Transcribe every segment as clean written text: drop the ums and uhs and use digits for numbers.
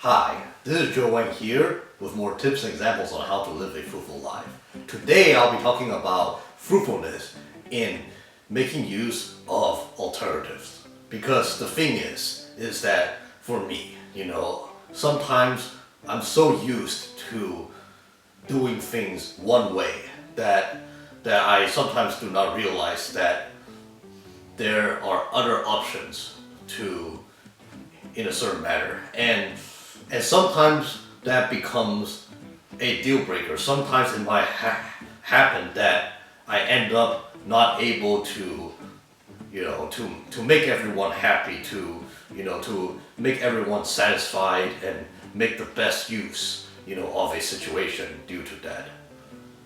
Hi, this is Joe Wang here with more tips and examples on how to live a fruitful life. Today I'll be talking about fruitfulness in making use of alternatives. Because the thing is that for me, sometimes I'm so used to doing things one way that I sometimes do not realize that there are other options to in a certain manner. And sometimes that becomes a deal breaker. Sometimes it might happen that I end up not able to, to make everyone happy, to make everyone satisfied and make the best use, of a situation due to that.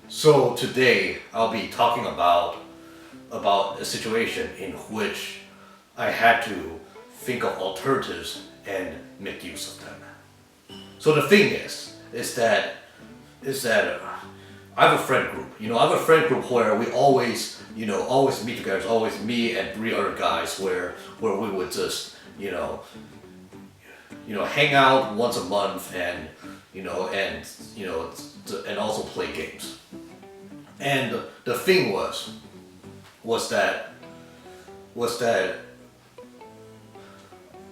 So today I'll be talking about a situation in which I had to think of alternatives and make use of them. So the thing is that I have a friend group. I have a friend group where we always meet together. It's always me and three other guys where we would just, hang out once a month and also play games. And the thing was that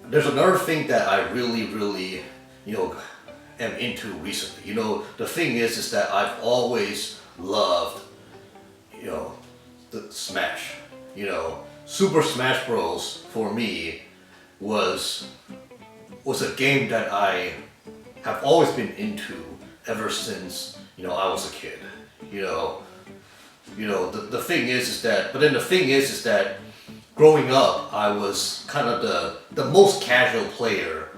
there's another thing that I really am into recently. The thing is that I've always loved, the Smash. Super Smash Bros. For me was a game that I have always been into ever since I was a kid. The thing is that, but then the thing is that growing up, I was kind of the most casual player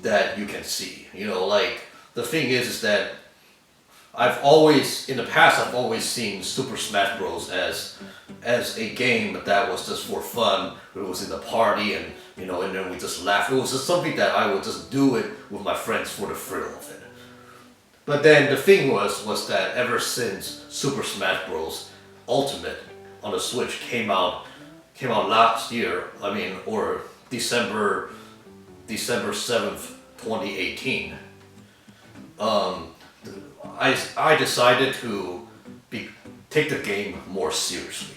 that you can see. The thing is that in the past, I've always seen Super Smash Bros. as a game that was just for fun. It was in the party and then we just laugh. It was just something that I would just do it with my friends for the thrill of it. But then the thing was that ever since Super Smash Bros. Ultimate on the Switch came out last year, or December 7th, 2018, I decided to take the game more seriously.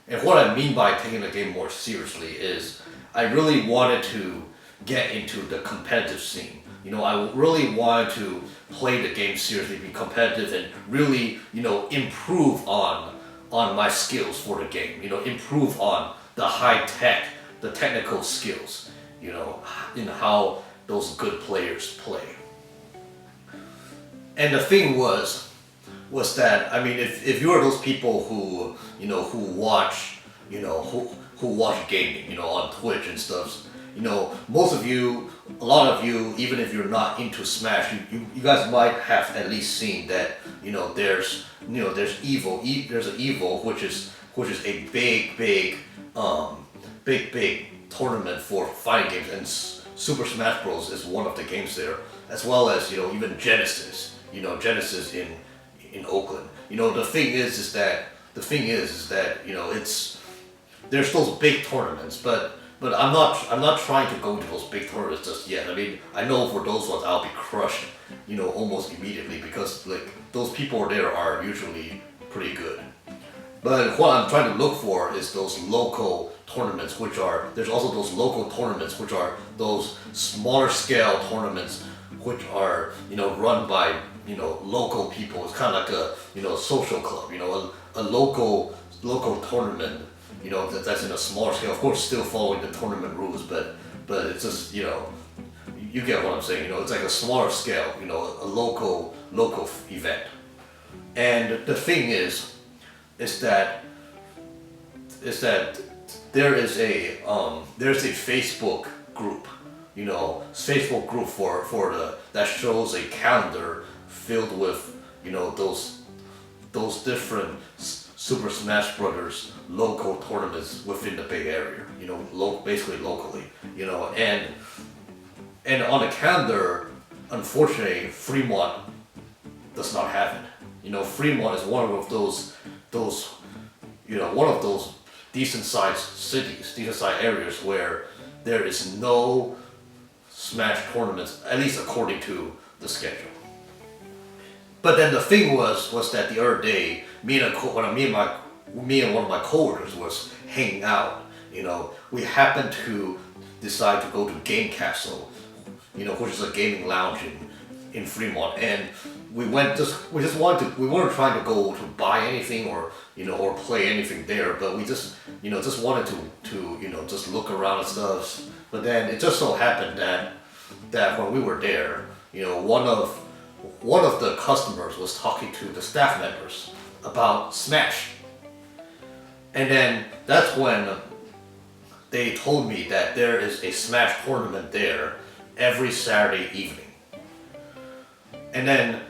And what I mean by taking the game more seriously is I really wanted to get into the competitive scene. I really wanted to play the game seriously, be competitive, and really, improve on my skills for the game. Improve on the high tech, the technical skills, in how those good players play. And the thing was that, if you are those people who watch gaming, on Twitch and stuff, most of you, a lot of you, even if you're not into Smash, you guys might have at least seen that, there's EVO, there's an EVO, which is a big tournament for fighting games, and Super Smash Bros. Is one of the games there, as well as, even Genesis, Genesis in Oakland. The thing is that there's those big tournaments, but I'm not trying to go to those big tournaments just yet. I know for those ones I'll be crushed, almost immediately, because those people there are usually pretty good. But what I'm trying to look for is those local tournaments, there's also those local tournaments, which are those smaller scale tournaments, which are, run by, local people. It's kind of like a social club, a local tournament, that's in a smaller scale. Of course, still following the tournament rules, but it's just, you get what I'm saying. It's like a smaller scale, a local event. And the thing is that there is there's a Facebook group, Facebook group for that shows a calendar filled with, those different Super Smash Brothers local tournaments within the Bay Area, basically locally, and on the calendar, unfortunately, Fremont does not have it. Fremont is one of those decent sized cities, decent sized areas where there is no Smash tournaments, at least according to the schedule. But then the thing was that the other day, me and one of my coworkers was hanging out. We happened to decide to go to Game Castle, which is a gaming lounge in Fremont, and we weren't trying to go to buy anything or play anything there, but we just wanted to just look around and stuff. But then it just so happened that when we were there, one of the customers was talking to the staff members about Smash. And then that's when they told me that there is a Smash tournament there every Saturday evening. And then,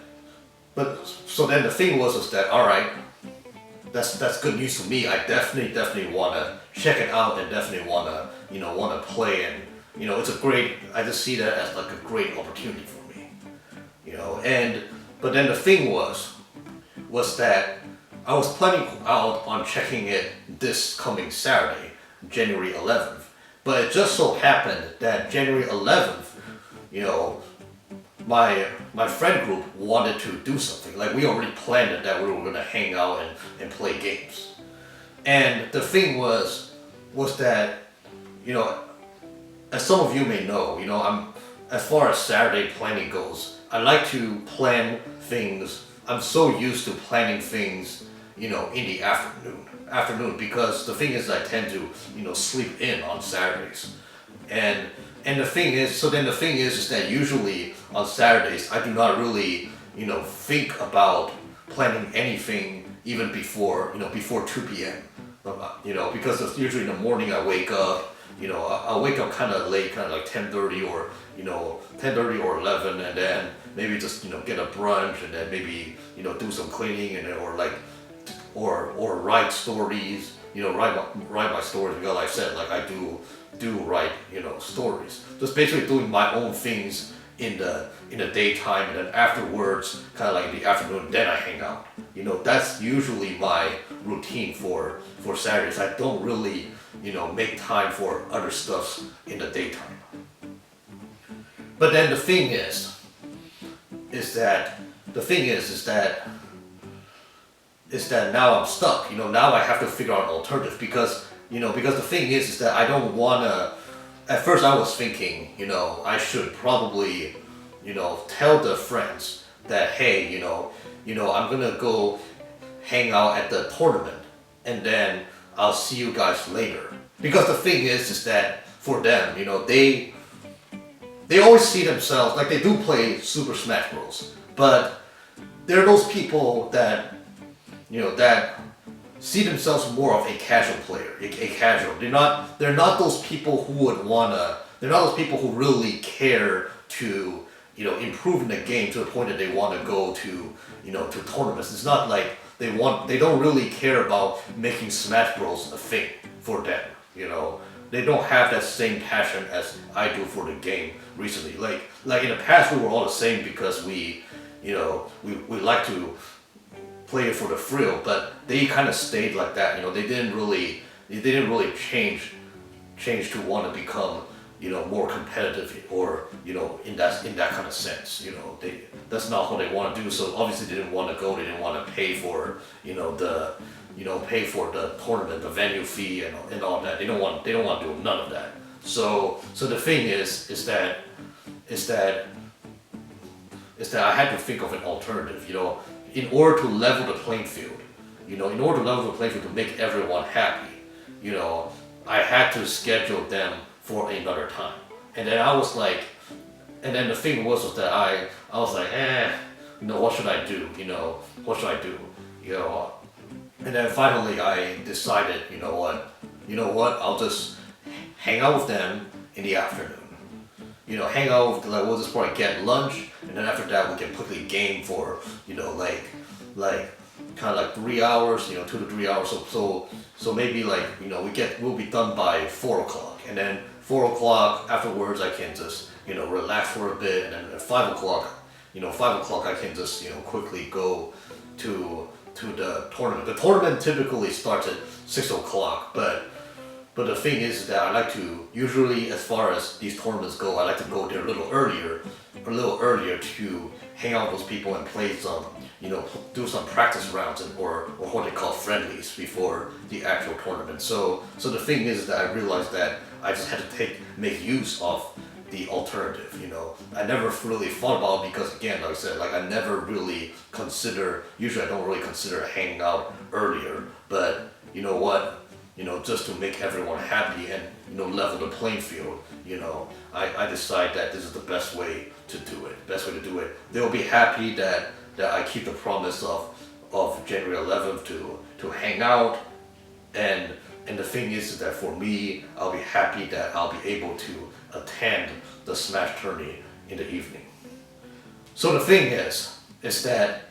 so then the thing was that, alright, that's good news to me. I definitely want to check it out and definitely want to play, and I just see that as like a great opportunity for me. But then the thing was that I was planning out on checking it this coming Saturday, January 11th. But it just so happened that January 11th, my friend group wanted to do something. Like, we already planned it that we were going to hang out and play games. And the thing was that, as some of you may know, as far as Saturday planning goes, I like to plan things. I'm so used to planning things, in the afternoon, because the thing is I tend to, sleep in on Saturdays. And the thing is that usually on Saturdays I do not really, think about planning anything even before 2 p.m. Because it's usually in the morning I wake up, I wake up kind of late, kind of like 10:30 or 10:30 or 11, and then maybe just get a brunch, and then maybe do some cleaning, and then or write stories, write my stories, because like I said, like I do write stories. Just basically doing my own things in the daytime, and then afterwards, kind of like in the afternoon, then I hang out. That's usually my routine for Saturdays. I don't really make time for other stuff in the daytime. But then the thing is that now I'm stuck. Now I have to figure out an alternative, because the thing is that I don't wanna. At first I was thinking, I should probably, tell the friends that, hey, I'm gonna go hang out at the tournament, and then I'll see you guys later. Because the thing is that for them, they always see themselves, like, they do play Super Smash Bros. But they're those people that that see themselves more of a casual player, a casual. They're not those people who they're not those people who really care to, improve in the game to the point that they want to go to, to tournaments. It's not like they don't really care about making Smash Bros a thing for them, They don't have that same passion as I do for the game recently. Like in the past we were all the same, because we like to play it for the thrill, but they kind of stayed like that. They didn't really change to want to become more competitive, or in that kind of sense. That's not what they want to do. So obviously they didn't want to go. They didn't want to pay for pay for the tournament, the venue fee, and all that. They don't want to do none of that. So the thing is that I had to think of an alternative. In order to level the playing field, to make everyone happy, I had to schedule them for another time. And then and then the thing was that I was like, what should I do? What should I do? And then finally I decided, I'll just hang out with them in the afternoon. Hang out with, we'll just probably get lunch, and then after that we can quickly game for, kind of like 3 hours, 2 to 3 hours. So maybe we'll be done by 4 o'clock, and then 4 o'clock afterwards I can just, relax for a bit, and then at 5 o'clock, 5 o'clock I can just, quickly go to the tournament. The tournament typically starts at 6 o'clock, but But the thing is that I like to, usually as far as these tournaments go, I like to go there a little earlier to hang out with those people and play some, do some practice rounds or what they call friendlies before the actual tournament. So the thing is that I realized that I just had to make use of the alternative. I never really thought about it because, again, like I said, I never really consider. Usually, I don't really consider hanging out earlier. But you know what? Just to make everyone happy and level the playing field. I decide that this is the best way to do it. They'll be happy that I keep the promise of January 11th to hang out, and the thing is that for me, I'll be happy that I'll be able to attend the Smash tourney in the evening. So the thing is that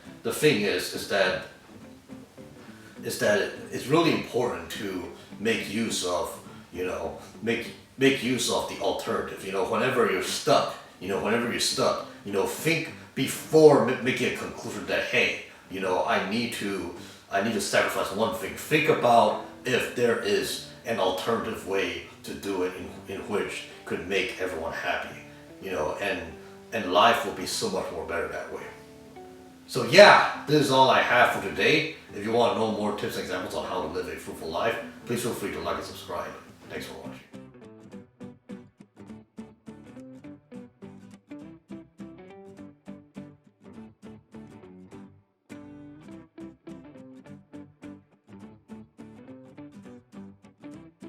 it's really important to make use of the alternative. Whenever you're stuck, think before making a conclusion that, hey, I need to sacrifice one thing. Think about if there is an alternative way to do it in which could make everyone happy, and life will be so much more better that way. So yeah, this is all I have for today. If you want to know more tips and examples on how to live a fruitful life, please feel free to like and subscribe. Thanks for watching.